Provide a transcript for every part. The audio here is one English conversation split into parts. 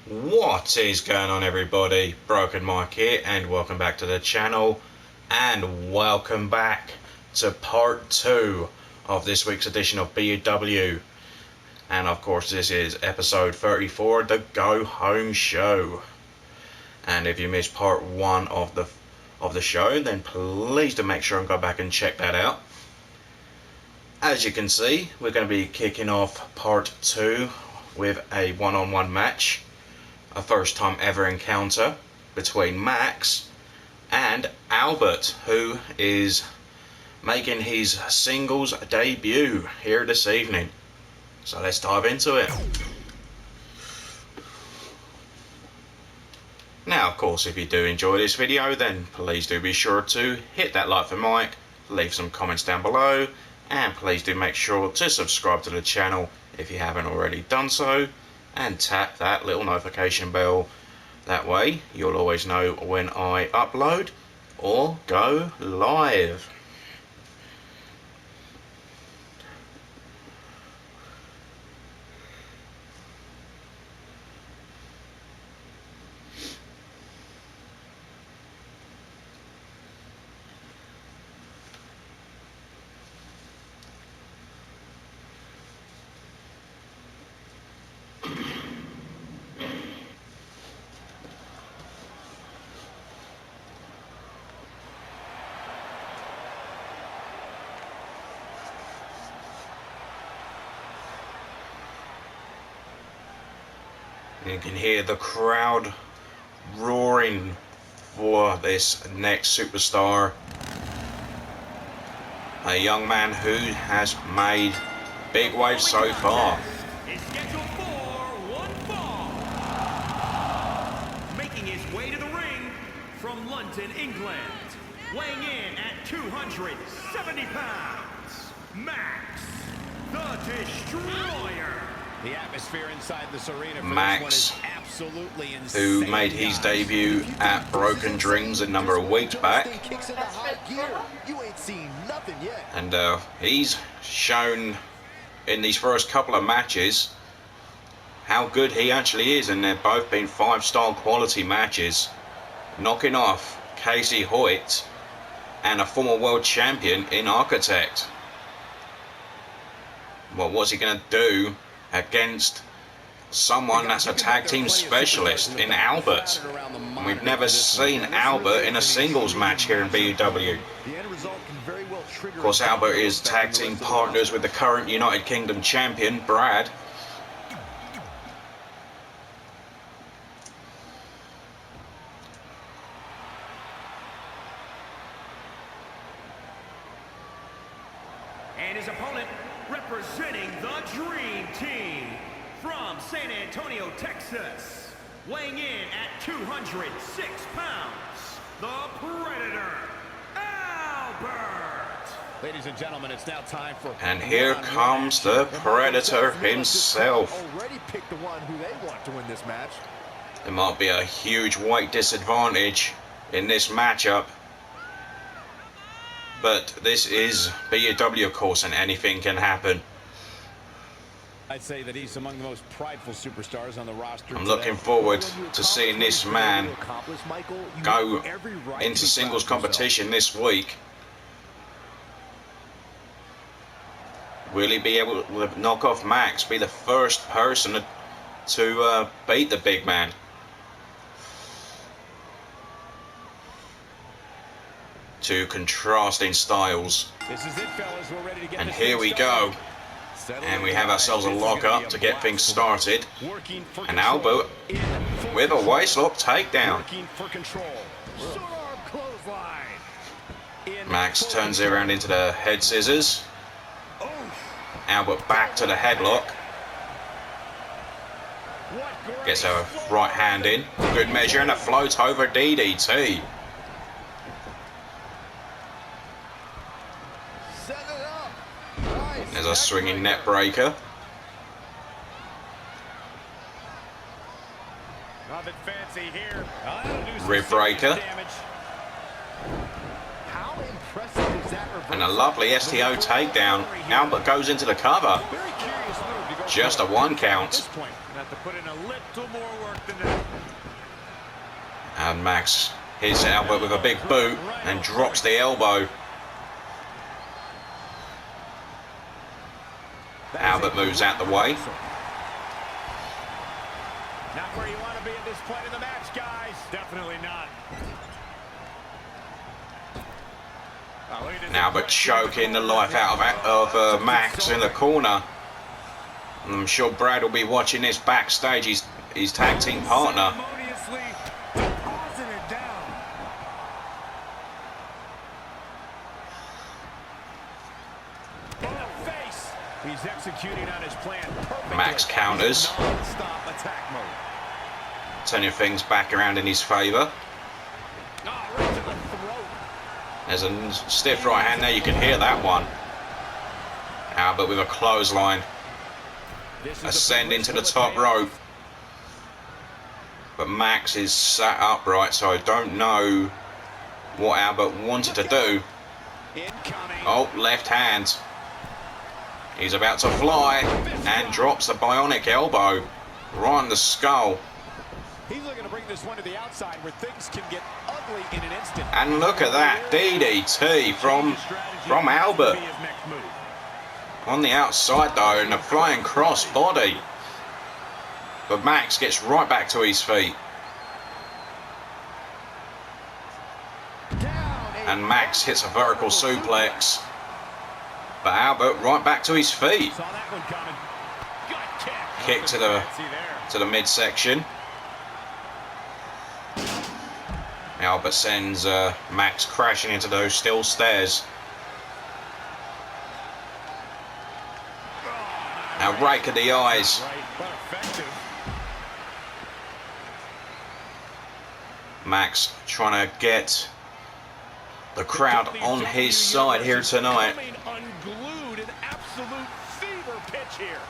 What is going on, everybody? Broken Mike here, and welcome back to the channel, and welcome back to part 2 of this week's edition of BUW. And of course this is episode 34, the Go Home Show. And if you missed part 1 of the show, then please do make sure and go back and check that out. As you can see, we're going to be kicking off part 2 with a one-on-one match. A first time ever encounter between Max and Albert, who is making his singles debut here this evening. So let's dive into it. Now, of course, if you do enjoy this video, then please do be sure to hit that like for Mike, leave some comments down below, and please do make sure to subscribe to the channel if you haven't already done so, and tap that little notification bell. That way you'll always know when I upload or go live. You can hear the crowd roaring for this next superstar. A young man who has made big waves so far. Is scheduled for one fall. Making his way to the ring from London, England. Weighing in at 270 pounds. Max, the Destroyer. The atmosphere inside this arena for Max, this one is absolutely insane, who made his debut at Broken Dreams a number of weeks back. And he's shown in these first couple of matches how good he actually is, and they've both been 5-star quality matches, knocking off Casey Hoyt and a former world champion in Architect. Well, what's he going to do against someone that's a tag team specialist in Albert? And we've never seen Albert in a singles match here in BUW. Of course, Albert is tag team partners with the current United Kingdom champion, Brad. And his opponent, representing the Dream Team from San Antonio, Texas, weighing in at 206 pounds, the Predator, Albert. Ladies and gentlemen, it's now time for... And here comes the Predator himself. Already picked the one who they want to win this match. There might be a huge weight disadvantage in this matchup, but this is BUW, of course, and anything can happen. I'd say that he's among the most prideful superstars on the roster. I'm looking forward to seeing this man go into singles competition this week. Will he be able to knock off Max, be the first person to beat the big man? Two contrasting styles. This is it, fellas. We're ready to get and here we go. And we have ourselves a lock-up to get things started. And Albert with a waistlock takedown. Max turns it around into the head scissors. Albert back to the headlock. Gets a right hand in. Good measure, and a float over DDT. There's a swinging net breaker. Rib breaker. And a lovely STO takedown. Albert goes into the cover. Just a 1 count. At this point, have to put in a little more work than that. And Max hits Albert with a big boot and drops the elbow. Albert moves out the way. Not where you want to be at this point in the match, guys. Definitely not. Albert choking the life out of Max in the corner. I'm sure Brad will be watching this backstage. His tag team partner. He's executing on his plan perfectly. Max counters. Non-stop attack mode. Turning things back around in his favour. Oh, right to the throat. There's a stiff right hand there. You can hear that one. Albert with a clothesline. Ascending to the top rope. But Max is sat upright, so I don't know what Albert wanted to do. Oh, left hand. He's about to fly and drops the bionic elbow right on the skull. He's looking to bring this one to the outside where things can get ugly in an instant. And look at that DDT from Albert. On the outside though, and a flying cross body. But Max gets right back to his feet. And Max hits a vertical suplex. But Albert right back to his feet. Kick to the midsection. Albert sends Max crashing into those steel stairs. Now rake of the eyes. Max trying to get the crowd on his side here tonight. Unglued, an absolute fever pitch here.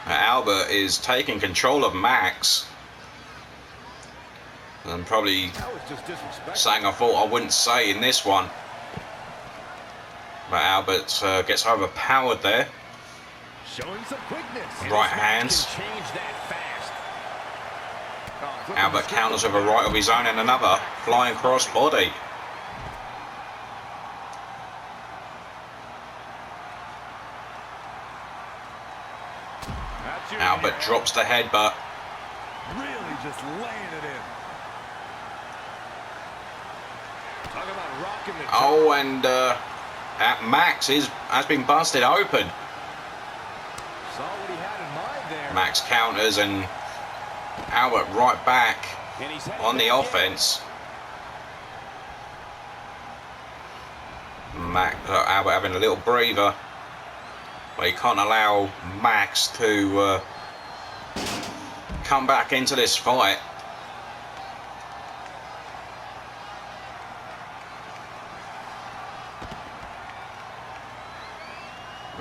Albert is taking control of Max. And probably saying I thought I wouldn't say in this one. But Albert gets overpowered there. Showing some quickness. Right hands. Albert counters with a right of his own and another flying cross body. Albert drops the headbutt. Really just laying it in. Talk about rocking the Oh, and Max has been busted open. Saw what he had in mind there. Max counters and Albert right back on the offense. Albert having a little breather, but he can't allow Max to come back into this fight.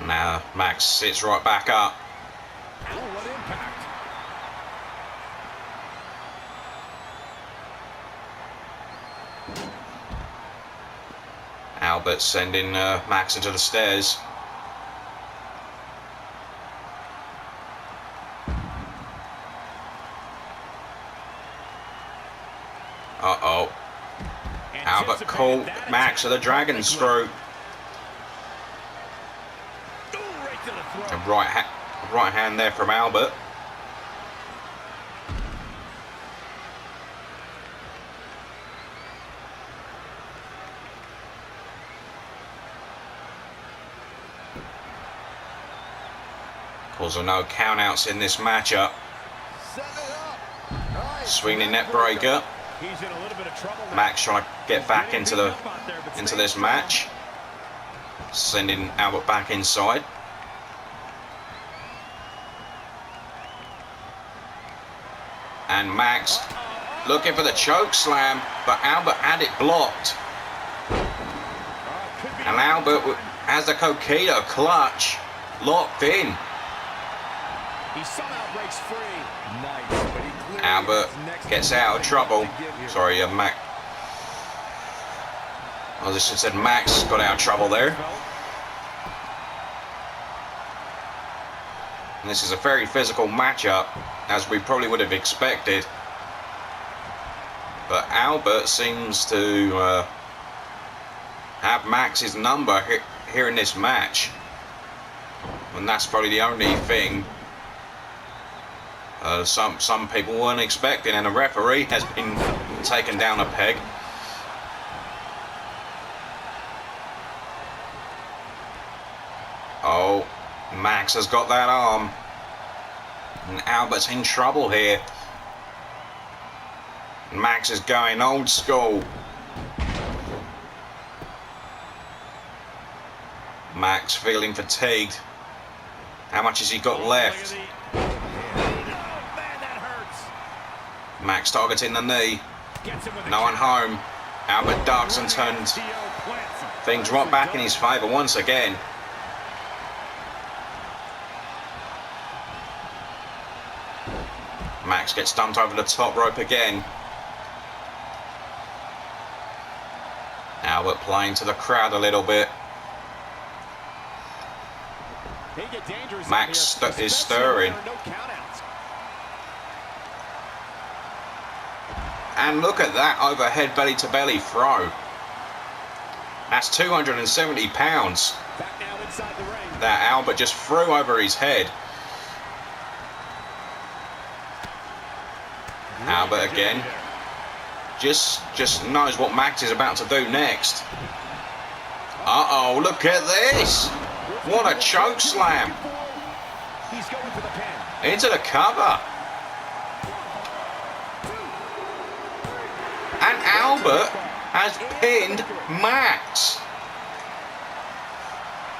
Now Max sits right back up. Oh, what impact. Albert sending Max into the stairs. Uh-oh. Albert caught Max with a dragon screw. A right hand there from Albert. Cause of no countouts in this matchup. Swinging net breaker. Max trying to get back into this match. Sending Albert back inside. And Max looking for the choke slam, but Albert had it blocked. And Albert has the Coquito clutch locked in. He somehow breaks free. Nice, but he clearly Albert gets out of trouble. Sorry, Max. I just said Max got out of trouble there. And this is a very physical matchup, as we probably would have expected. But Albert seems to have Max's number here in this match. And that's probably the only thing some people weren't expecting. And the referee has been taken down a peg. Oh, Max has got that arm. And Albert's in trouble here. Max is going old school. Max feeling fatigued. How much has he got left? Max targeting the knee. No one home. Albert ducks and turns things right back in his favour once again. Max gets dumped over the top rope again. Albert playing to the crowd a little bit. Max is stirring. And look at that overhead belly to belly throw. That's 270 pounds that Albert just threw over his head. Albert again. Just knows what Max is about to do next. Uh-oh, look at this. What a choke slam. Into the cover. And Albert has pinned Max.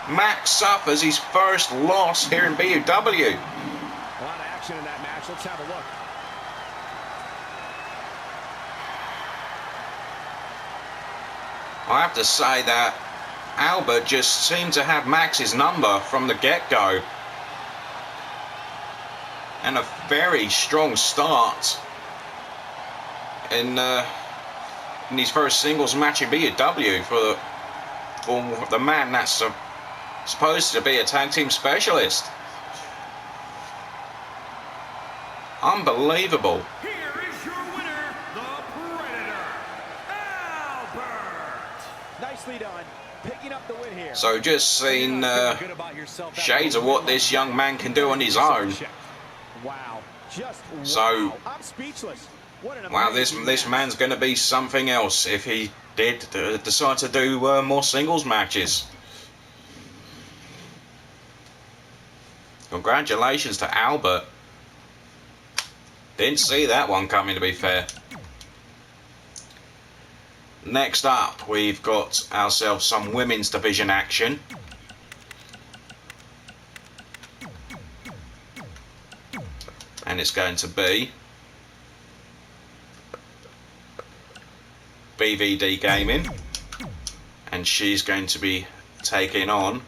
Max suffers his first loss here in BUW. A lot of action in that match. Let's have a look. I have to say that Albert just seemed to have Max's number from the get-go. And a very strong start in his first singles match in BUW for the man that's supposed to be a tag team specialist. Unbelievable. Here is your winner, the Predator, Albert. Nicely done. Picking up the win here. So just seen shades of what this young man can do on his own. Wow. Just wow. So I'm speechless. wow, this man's going to be something else if he did decide to do more singles matches. Congratulations to Albert. Didn't see that one coming, to be fair. Next up, we've got ourselves some women's division action. And it's going to be BVD Gaming. And she's going to be taking on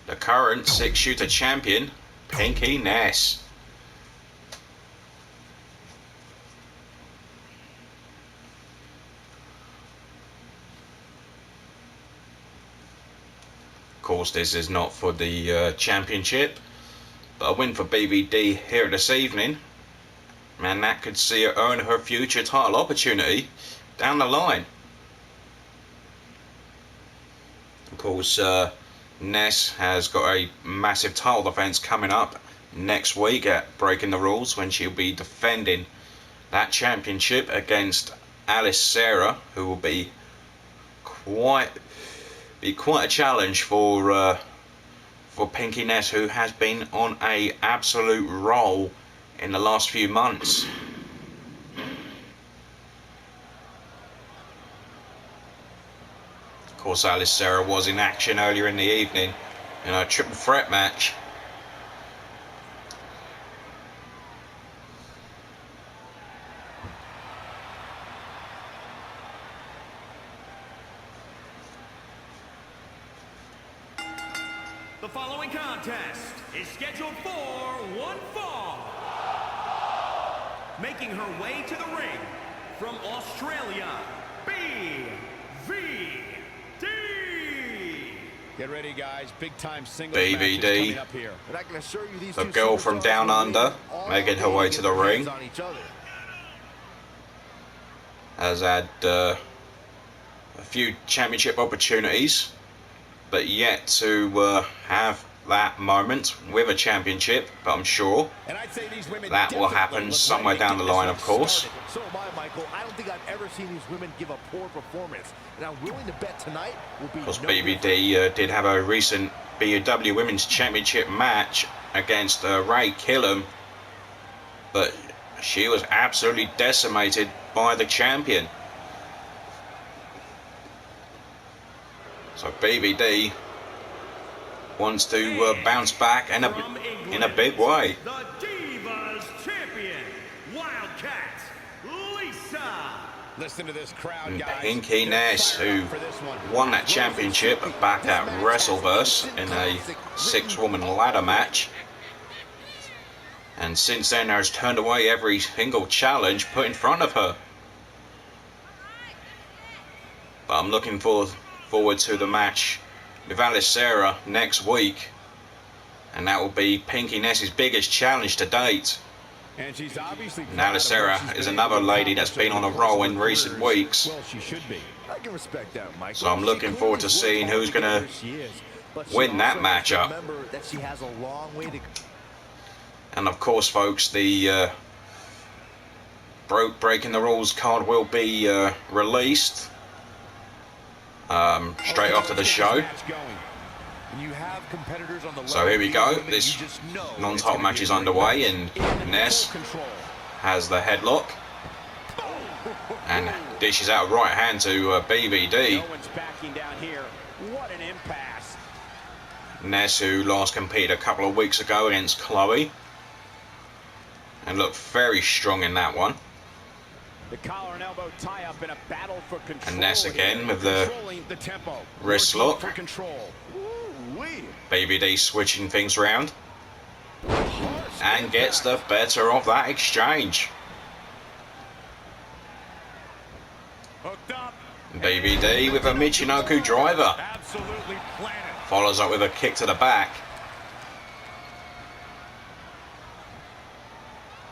the current 6-shooter champion, Pinky Ness. Of course, this is not for the championship, but a win for BVD here this evening, and that could see her earn her future title opportunity down the line. Of course, Ness has got a massive title defense coming up next week at Breaking the Rules, when she'll be defending that championship against Alice Sarah, who will be quite a challenge for Pinky Ness, who has been on a absolute roll in the last few months. Of course, Alice Sarah was in action earlier in the evening in a triple threat match. The following contest is scheduled for one fall. Making her way to the ring from Australia, BVD. Get ready, guys. Big time singles BVD, matches coming up here. And I can assure you these the two girl from superstars down will under, leave all making her day way get to the their hands ring. on each other. Has had a few championship opportunities, but yet to have that moment with a championship. But I'm sure And I'd say these women that will definitely happen look somewhere ready to down the get this line, one of course. started. So am I, Michael. I don't think I've ever seen these women give a poor performance. And I'm willing to bet tonight will be Because no BVD did have a recent BUW Women's Championship match against Ray Killam, but she was absolutely decimated by the champion. So BVD wants to bounce back in a big way. The Divas Champion, Wildcat, Lisa. Listen to this crowd, And guys. Pinky They're Ness, fired who up for this one. won that championship back at WrestleVerse in a 6-woman ladder match. And since then has turned away every single challenge put in front of her. But I'm looking forward to the match with Alice Sarah next week. And that will be Pinky Ness's biggest challenge to date. And she's obviously And Alice Sarah is another lady that's been on a roll in recent weeks. Well, she should be. I can respect that, Michael. So I'm looking forward to seeing who's going to win that matchup. Remember that she has a long way to. And of course, folks, the Breaking the Rules card will be released straight after the show. So here we go. This non-title match is underway, and Ness has the headlock and dishes out a right hand to BVD. What an impasse. Ness, who last competed a couple of weeks ago against Chloe, and looked very strong in that one. The collar and elbow tie up in a battle for control. And Ness again with the tempo. wrist lock. For control. BVD switching things around and gets the better of that exchange. Hooked up. BVD with a Michinoku driver. Absolutely planted. Follows up with a kick to the back.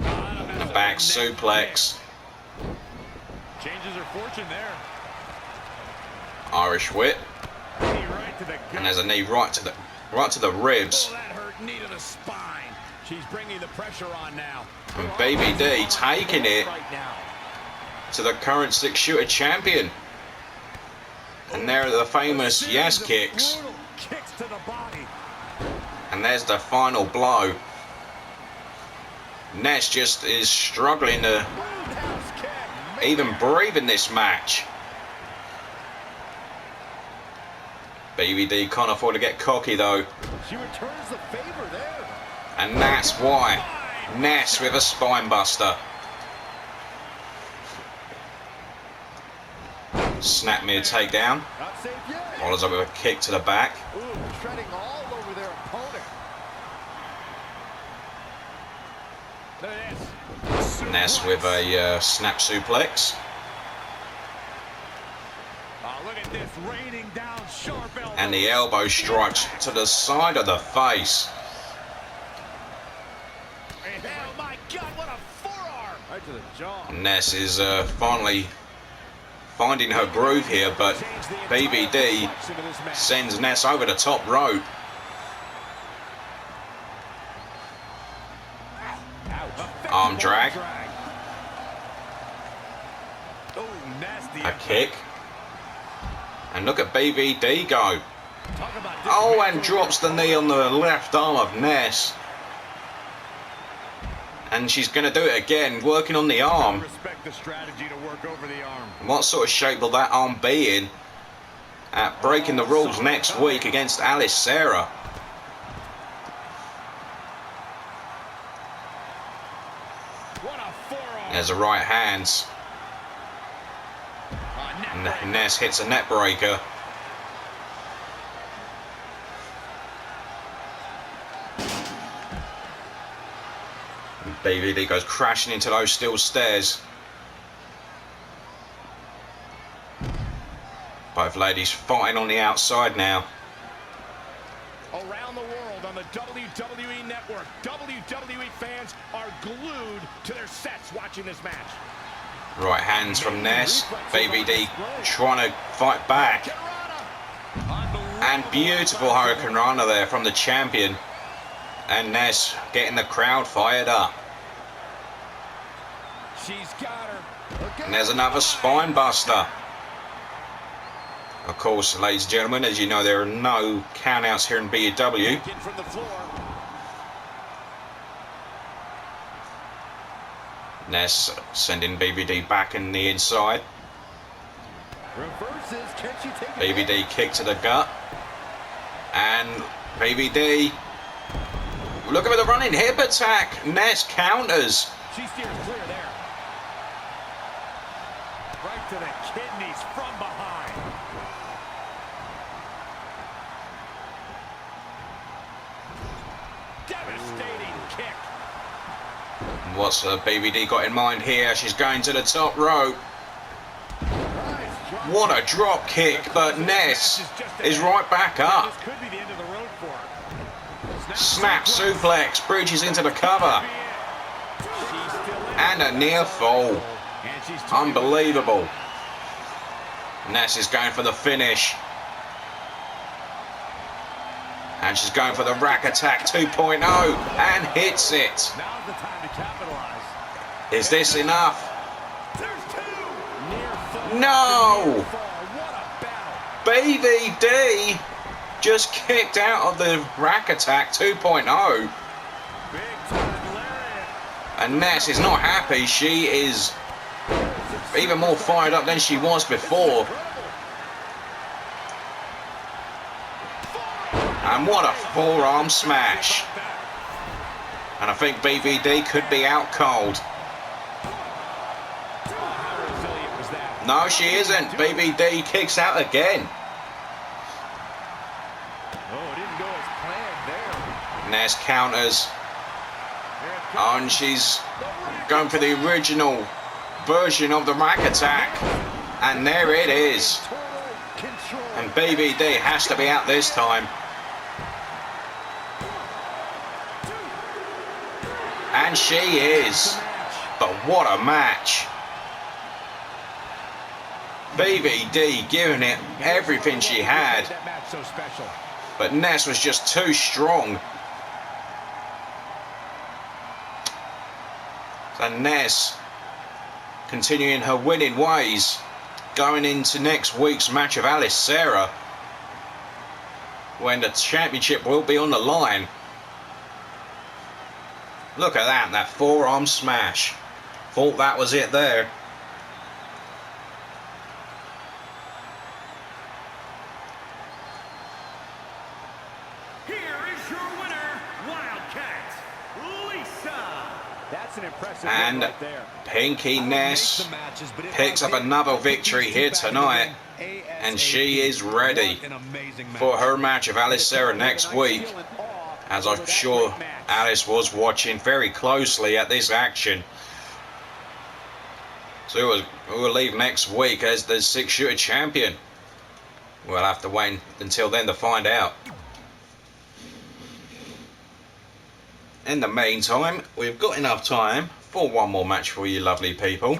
And a back suplex. Changes her fortune there. Irish whip. Right to the gut. And there's a knee right to the ribs. Oh, that hurt. Knee to the spine. She's bringing the pressure on now. And BVD taking it Right now. to the current 6-shooter champion. And there are the famous yes kicks. Brutal kicks to the body. And there's the final blow. Ness just is struggling to Roundhouse kick. even breathe in this match. BVD can't afford to get cocky though. She returns the favor there. And that's why. Ness with a spine buster. Snap mid takedown. Not safe yet. Follows up with a kick to the back. Ooh, treading all over their opponent. Look at this. Ness with a snap suplex. Oh, look at this. Raining down sharp elbow. And the elbow strikes to the side of the face. Oh my God, what a forearm! Right to the jaw. Ness is finally finding her groove here, but BVD sends Ness over the top rope. Arm drag. Oh, nasty. A kick. And look at BVD go. Talk about Oh, and drops the knee on the left arm of Ness. And she's going to do it again, working on the arm. respect the strategy to work over the arm. What sort of shape will that arm be in at Breaking the Rules next week against Alice Sarah? What a forearm. There's a right hands. And Ness hits a net breaker. BVD goes crashing into those steel stairs. Both ladies fighting on the outside now. WWE Network. WWE fans are glued to their sets watching this match. Right hands from Ness. Baby D trying to fight back. And beautiful Hurricane Rana there from the champion. And Ness getting the crowd fired up. She's got her. And there's another spine buster. Of course, ladies and gentlemen, as you know, there are no countouts here in BUW. From the floor. Ness sending BBD back in the inside. Reverses. Can she take BBD kick to the gut. And BBD. Look at the running hip attack. Ness counters. She steers clear there. Right to the kidneys from behind. Devastating kick. What's the BBD got in mind here? She's going to the top rope. What a drop kick, but Ness is right back up. This could be the end of the road for her. Snap suplex, bridges into the cover. And a near fall. Unbelievable. Ness is going for the finish. And she's going for the rack attack 2.0 and hits it. Now's the time to capitalize. Is this enough? There's two. Near fall. No! What a battle. BVD just kicked out of the rack attack 2.0. Big time lariat. And Ness is not happy. She is even more fired up than she was before. And what a forearm smash. And I think BVD could be out cold. How resilient was that? No, she isn't. BVD kicks out again. Oh, it didn't go as planned there. Ness counters. Oh, and she's going for the original version of the rack attack. And there it is. Total control. And BVD has to be out this time. And she is. But what a match. BVD giving it everything she had. That match so special. But Ness was just too strong. So Ness continuing her winning ways, going into next week's match of Alice Sarah, when the championship will be on the line. Look at that forearm smash. Thought that was it there. Here is your winner, Wildcat, Lisa. That's an impressive And win right there. Pinky Ness picks up another victory here tonight. And she is ready for her match of Alice Sarah next week. As I'm sure Alice was watching very closely at this action. So we'll leave next week as the 6-shooter champion. We'll have to wait until then to find out. In the meantime, we've got enough time for one more match for you lovely people.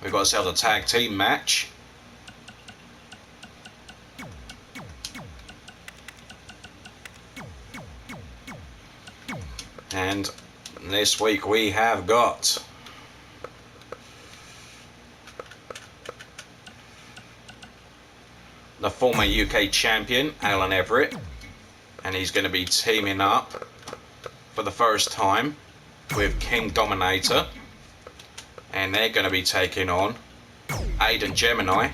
We've got ourselves a tag team match. And this week we have got the former UK champion, Alan Everett. And he's going to be teaming up for the first time with King Dominator. And they're going to be taking on Aiden Gemini.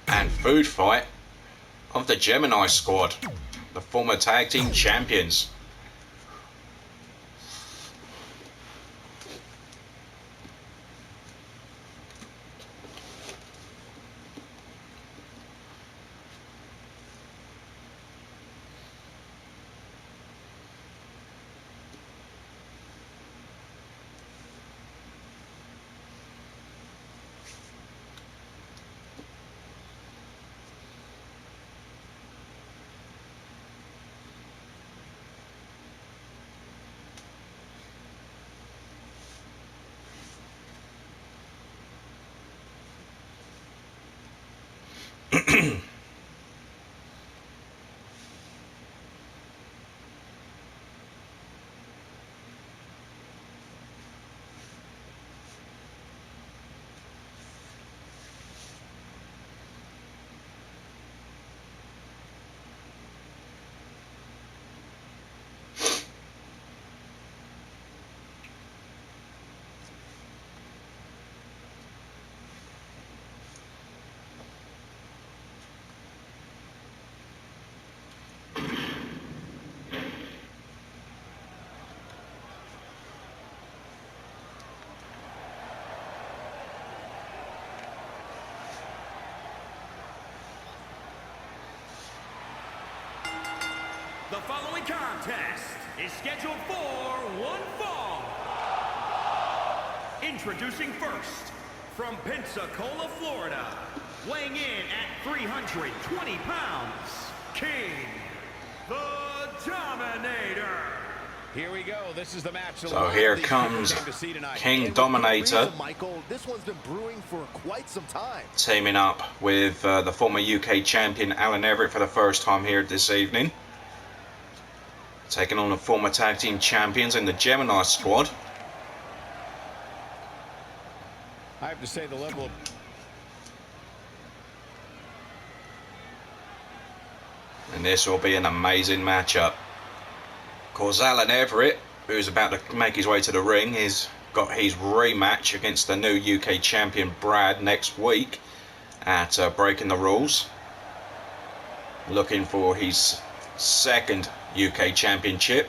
And Food Fight of the Gemini squad, the former tag team champions. The following contest is scheduled for one fall. Introducing first, from Pensacola, Florida, weighing in at 320 pounds, King, the Dominator. Here we go. This is the match. So here comes King Dominator, Michael, this one's been brewing for quite some time. teaming up with the former UK champion Alan Everett for the first time here this evening. Taking on the former tag team champions in the Gemini squad. I have to say the level of... And this will be an amazing matchup. Of course, Alan Everett, who's about to make his way to the ring, has got his rematch against the new UK champion Brad next week at Breaking the Rules. Looking for his second UK championship.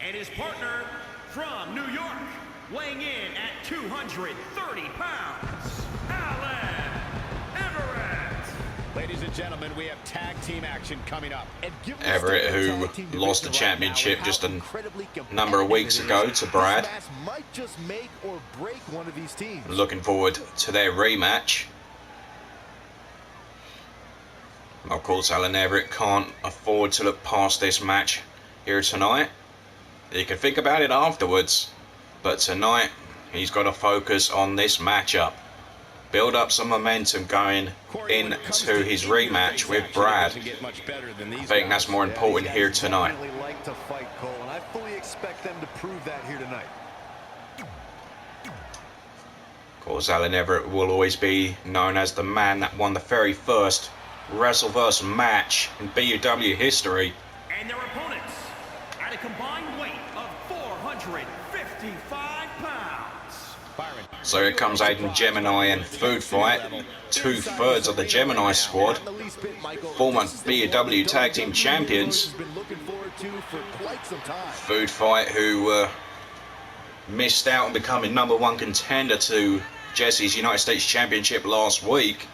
And his partner from New York, weighing in at 230 pounds, Alan Everett. Ladies and gentlemen, we have tag team action coming up. Everett, who lost the championship just a number of weeks ago to Brad. Might just make or break one of these teams. Looking forward to their rematch. Of course, Alan Everett can't afford to look past this match here tonight. He can think about it afterwards, but tonight he's got to focus on this matchup. Build up some momentum going into his rematch with Brad. I think that's more important here tonight. They like to fight, Cole, and I fully expect them to prove that here tonight. Of course, Alan Everett will always be known as the man that won the very first Wrestleverse match in BUW history. And their opponents, at a combined weight of 455 pounds. So here comes Aiden Gemini and Food Fight, 2/3 of the Gemini squad, former BUW tag team champions. Food Fight, who missed out on becoming #1 contender to Jesse's United States Championship last week.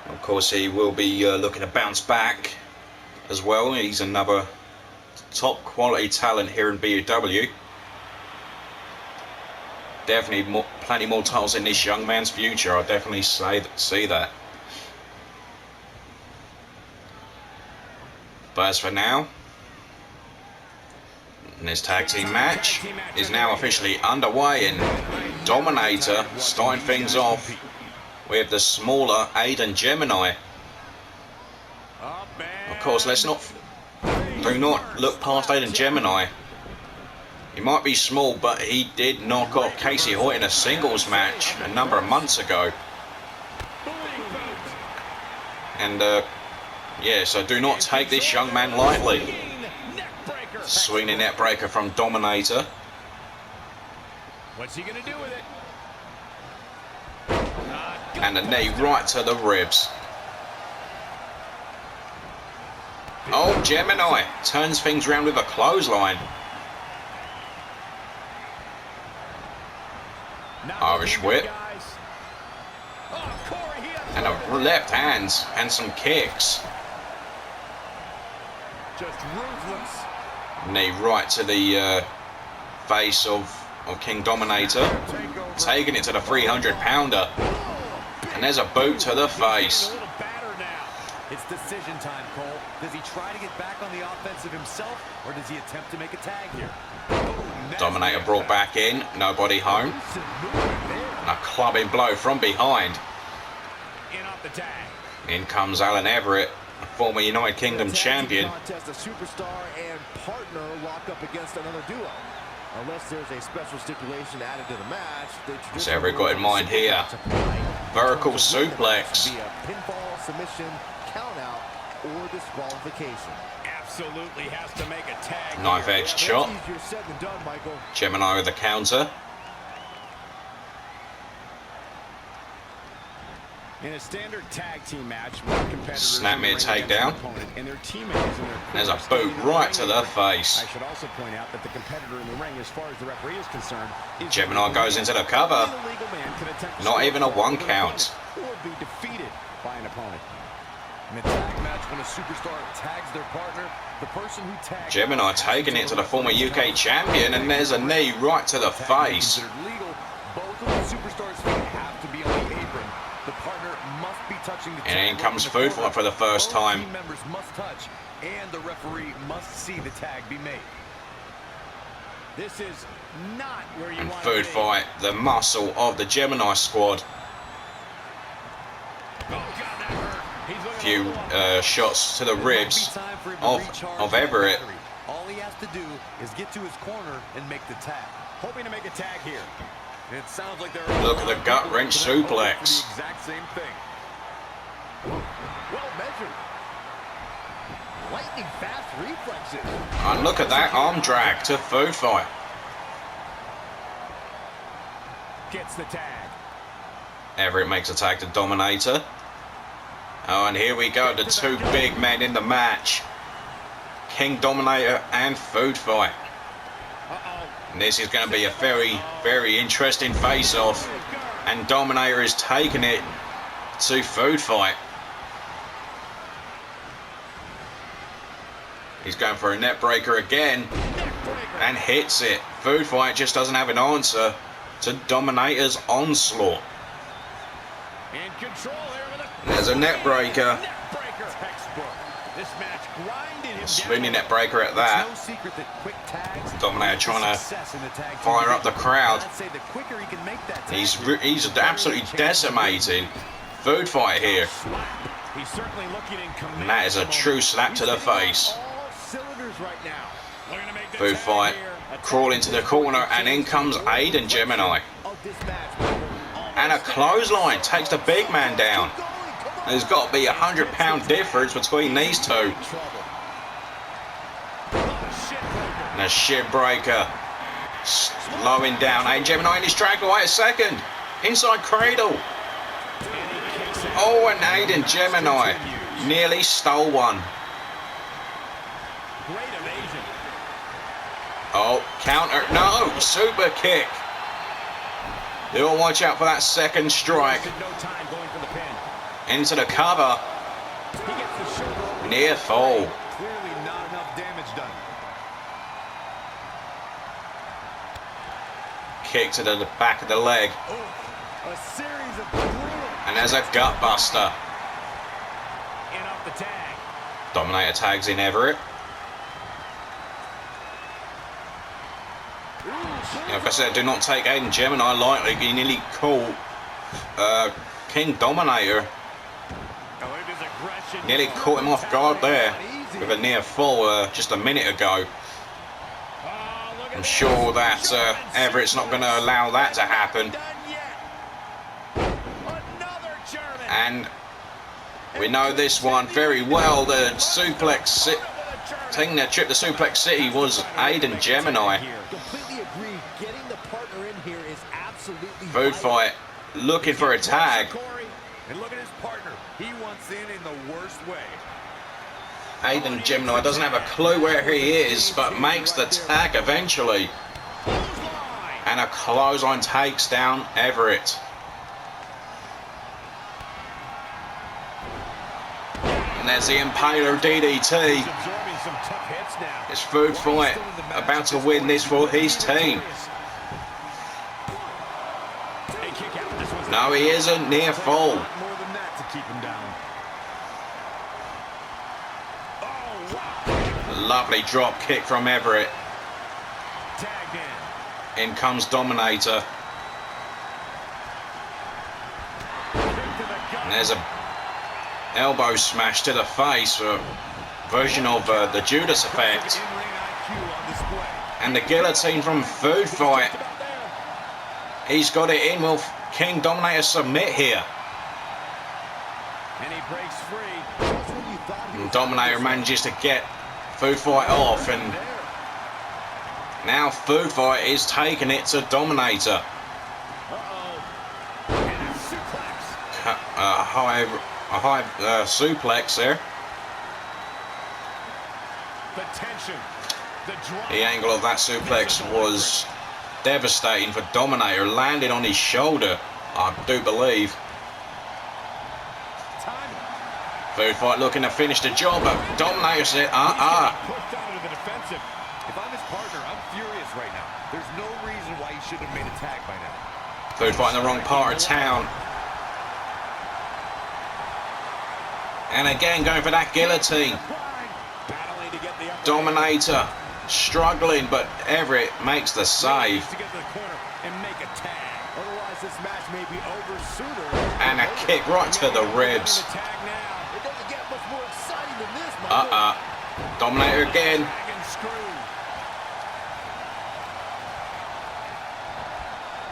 Of course, he will be looking to bounce back as well. He's another top quality talent here in BUW. Definitely plenty more titles in this young man's future. I definitely see that. But as for now, this tag team match is now officially underway, and Dominator starting things off with the smaller Aiden Gemini. Of course, do not look past Aiden Gemini. He might be small, but he did knock off Casey Hoyt in a singles match a number of months ago. And yeah, so do not take this young man lightly. Swinging net breaker from Dominator. What's he gonna do with it? And a knee right to the ribs. Oh, Gemini turns things around with a clothesline. Irish whip. And a left hands and some kicks. Just ruthless. Knee right to the face of King Dominator. Taking it to the 300-pounder. And there's a boot to the face. It's decision time, Cole. Does he try to get back on the offensive himself, or does he attempt to make a tag here? Dominator brought back in. Nobody home. And a clubbing blow from behind. In off the tag. In comes Alan Everett, a former United Kingdom champion. Contest, a superstar and partner lock up against another duo. Unless there's a special stipulation added to the match. What's Everett got in mind here? Vertical suplex. Be a pinfall, submission, count out, or disqualification. Absolutely has to make a tag. Knife here. edge chop. Easier said than done, Michael. Gemini with the counter. In a standard tag team match, one competitor Snap me a takedown. and their teammate is in their There's a boot right to the face. I should also point out that the competitor in the ring, as far as the referee is concerned, is Gemini goes into the cover. the legal man can attempt to Not score even a one over an count. opponent or be defeated by an opponent. In a tag match, when a superstar tags their partner, the person who tags Gemini taking it to the former UK champion, and there's a knee right to the face. considered legal. Both of the superstars' feet have to be on the apron. The partner must be touching the tag. And in comes in the Food corner. Fight for the first Both time. team members must touch, and the referee must see the tag be made. This is not where you And want Food to be. Fight, the muscle of the Gemini squad. Oh, God, that hurt. He's looking a Few little shots to the ribs It won't be time for him to of recharge Everett. the battery. All he has to do is get to his corner and make the tag. hoping to make a tag here. It sounds like there Look at the gut wrench suplex. the exact same thing. Well measured. Lightning fast reflexes. And look at that arm drag to Food Fight. Gets the tag. Everett makes a tag to Dominator. Oh, and here we go, the two big men in the match. King Dominator and Food Fight. Uh-oh. And this is going to be a very, very interesting face-off. And Dominator is taking it to Food Fight. He's going for a net breaker again and hits it. Food Fight just doesn't have an answer to Dominator's onslaught. In control here with a There's a net breaker. net breaker. Textbook. This match grinded him Spinning down. net breaker at It's that. no secret that quick tags Dominator trying to success in the tag team fire up the division. crowd. I'd say the quicker he can make that tag, He's absolutely decimating Food Fight here. He's certainly looking in command. And that is a true slap to the face. All cylinders right now. Looking to make the Food tag Fight here. crawl into the corner, and in comes Aiden Gemini. of this match. And a clothesline takes the big man down. There's got to be £100 difference between these two. And a shit breaker. Slowing down. Aiden Gemini and he's dragged away a second. Inside cradle. Oh, and Aiden Gemini nearly stole one. Great evasion. Oh, counter. No, super kick. You'll watch out for that second strike. No time going for the pin. Into the cover. He gets the shoulder over. Near fall. Clearly not enough damage done. Kick to the back of the leg. A series of brutal And there's a gut buster. in off the tag. Dominator tags in Everett. Like I said, do not take Aiden Gemini lightly. He nearly caught King Dominator. Nearly caught him off guard there with a near fall just a minute ago. I'm sure that Everett's not going to allow that to happen. And we know this one very well. The suplex, taking the trip to Suplex City was Aiden Gemini. Completely agree. Getting the partner in here is absolutely Food Fight looking for a tag. And look at his partner. He wants in the worst way. Aiden Gemini doesn't have a clue where he is, but makes the tag eventually. And a clothesline takes down Everett. And there's the Impaler DDT. Absorbing some tough hits now. It's Food Fight about to win this for his team. No, he isn't. Near fall. More than that to keep him down. Oh, wow. Lovely drop kick from Everett. Tagged in. In comes Dominator. there's a elbow smash to the face, a version of the Judas effect. And the guillotine from Food Fight. He's got it in. Will King Dominator submit here? And he breaks free. And Dominator manages to get Food Fight off, and now Food Fight is taking it to Dominator. A high suplex there. The tension, the drama. The angle of that suplex was devastating for Dominator. Landed on his shoulder, I do believe. Food Fight looking to finish the job, but Dominator said, Pushed out into the defensive. If I'm his partner, I'm furious right now. There's no reason why he shouldn't have made a tag by now. Food Fight in the wrong part of town. And again going for that guillotine. Battling to get the upper Dominator struggling, but Everett makes the save. to get to the corner and make a tag. Otherwise, this match may be over sooner. And a kick right to the ribs. The tag now. It doesn't get much more exciting than this, my Dominator again. Tag and screw.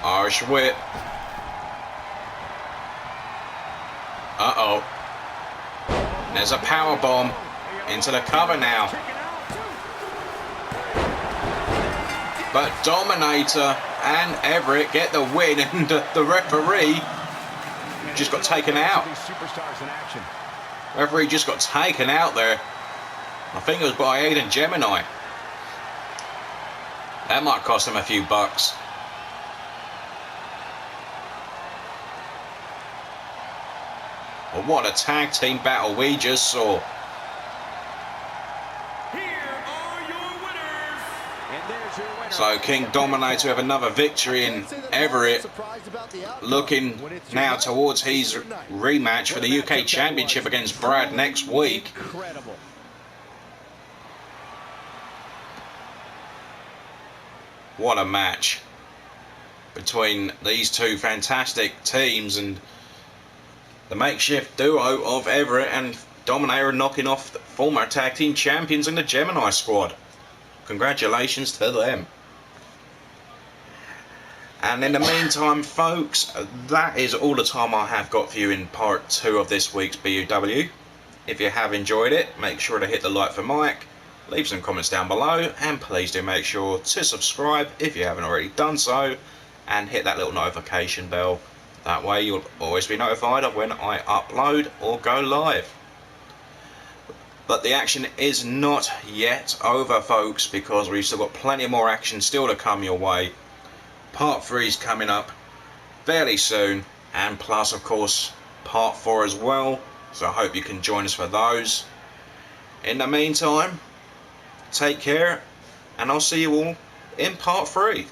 Irish whip. There's a power bomb into the cover now. But Dominator and Everett get the win, and the referee just got taken out. These superstars in action. Referee just got taken out there. I think it was by Aiden Gemini. That might cost him a few bucks. Well, what a tag team battle we just saw. Here are your winners. And there's your winner. So King Dominator have another victory, in Everett looking now towards his rematch for the UK Championship against Brad next week. Incredible. What a match between these two fantastic teams, and the makeshift duo of Everett and Dominator knocking off the former tag team champions in the Gemini squad. Congratulations to them. And in the meantime, folks, that is all the time I have got for you in part 2 of this week's BUW. If you have enjoyed it, make sure to hit the like for Mike, leave some comments down below, and please do make sure to subscribe if you haven't already done so, and hit that little notification bell. That way you'll always be notified of when I upload or go live. But the action is not yet over, folks, because we've still got plenty more action still to come your way. Part 3 is coming up fairly soon, and plus of course part 4 as well, so I hope you can join us for those. In the meantime, take care, and I'll see you all in part 3.